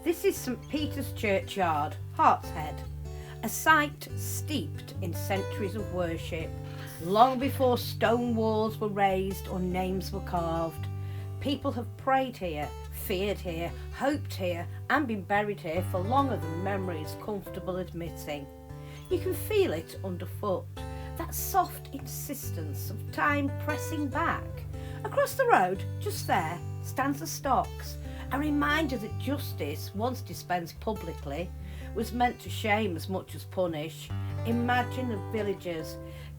This is St Peter's Churchyard, Hartshead, a site steeped in centuries of worship. Long before stone walls were raised or names were carved, people have prayed here, feared here, hoped here, and been buried here for longer than memory is comfortable admitting. You can feel it underfoot, that soft insistence of time pressing back. Across the road, just there, stands the stocks, a reminder that justice, once dispensed publicly, was meant to shame as much as punish. Imagine the villagers,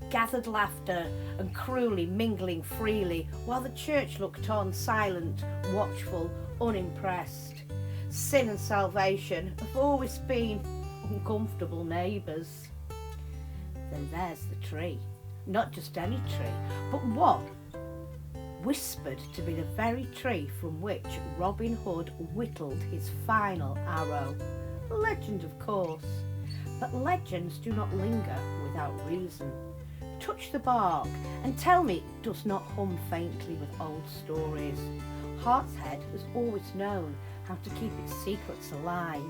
gathered laughter and cruelly mingling freely, while the church looked on, silent, watchful, unimpressed. Sin and salvation have always been uncomfortable neighbours. Then there's the tree, not just any tree, but one whispered to be the very tree from which Robin Hood whittled his final arrow. Legend, of course, but legends do not linger without reason. Touch the bark and tell me it does not hum faintly with old stories. Hartshead has always known how to keep its secrets alive.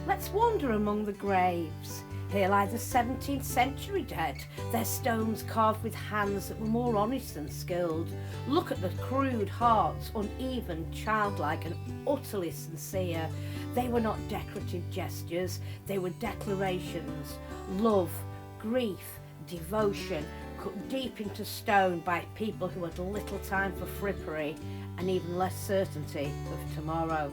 Let's wander among the graves. Here lie the 17th century dead, their stones carved with hands that were more honest than skilled. Look at the crude hearts, uneven, childlike and utterly sincere. They were not decorative gestures, they were declarations. Love, grief, devotion, cut deep into stone by people who had little time for frippery and even less certainty of tomorrow.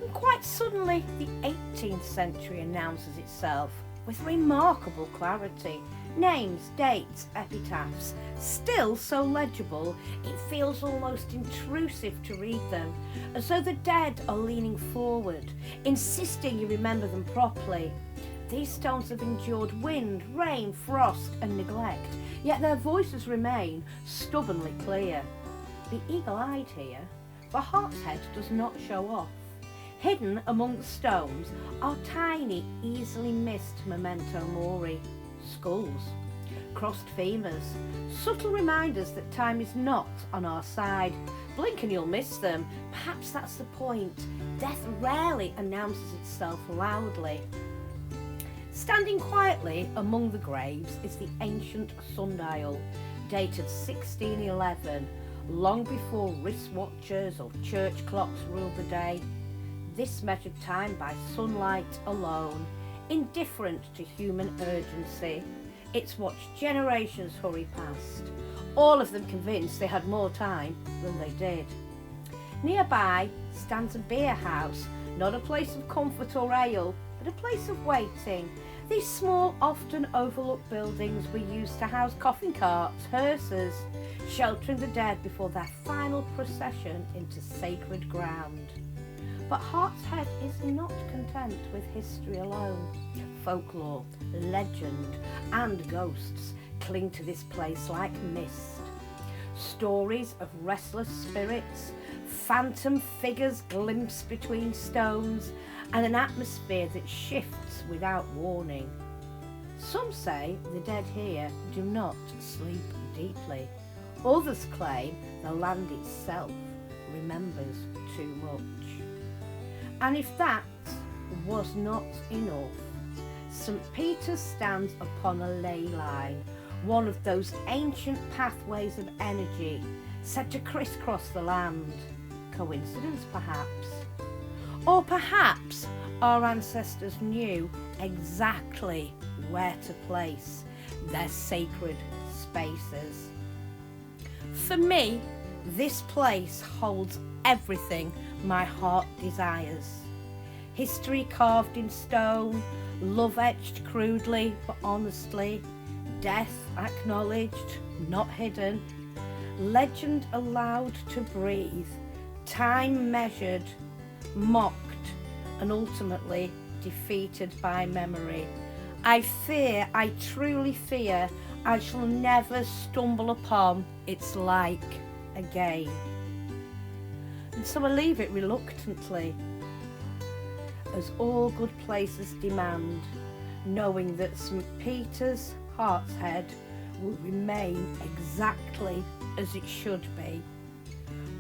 And quite suddenly, the 18th century announces itself with remarkable clarity. Names, dates, epitaphs, still so legible, it feels almost intrusive to read them, as though the dead are leaning forward, insisting you remember them properly. These stones have endured wind, rain, frost and neglect, yet their voices remain stubbornly clear. Be eagle-eyed here, for Hartshead does not show off. Hidden among the stones are tiny, easily missed memento mori, skulls, crossed femurs, subtle reminders that time is not on our side. Blink and you'll miss them. Perhaps that's the point. Death rarely announces itself loudly. Standing quietly among the graves is the ancient sundial, dated 1611, long before wristwatchers or church clocks ruled the day. This measured time by sunlight alone, indifferent to human urgency. It's watched generations hurry past, all of them convinced they had more time than they did. Nearby stands a beer house, not a place of comfort or ale, but a place of waiting. These small, often overlooked buildings were used to house coffin carts, hearses, sheltering the dead before their final procession into sacred ground. But Hartshead is not content with history alone. Folklore, legend and ghosts cling to this place like mist. Stories of restless spirits, phantom figures glimpsed between stones, and an atmosphere that shifts without warning. Some say the dead here do not sleep deeply. Others claim the land itself remembers too much. And if that was not enough, St Peter's stands upon a ley line, one of those ancient pathways of energy set to crisscross the land. Coincidence, perhaps? Or perhaps our ancestors knew exactly where to place their sacred spaces. For me, this place holds everything my heart desires. History carved in stone, love etched crudely but honestly, death acknowledged, not hidden, legend allowed to breathe, time measured, mocked, and ultimately defeated by memory. I truly fear, I shall never stumble upon its like again. And so I leave it reluctantly, as all good places demand, knowing that St Peter's Hartshead will remain exactly as it should be,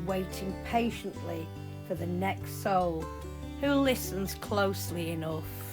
waiting patiently for the next soul who listens closely enough.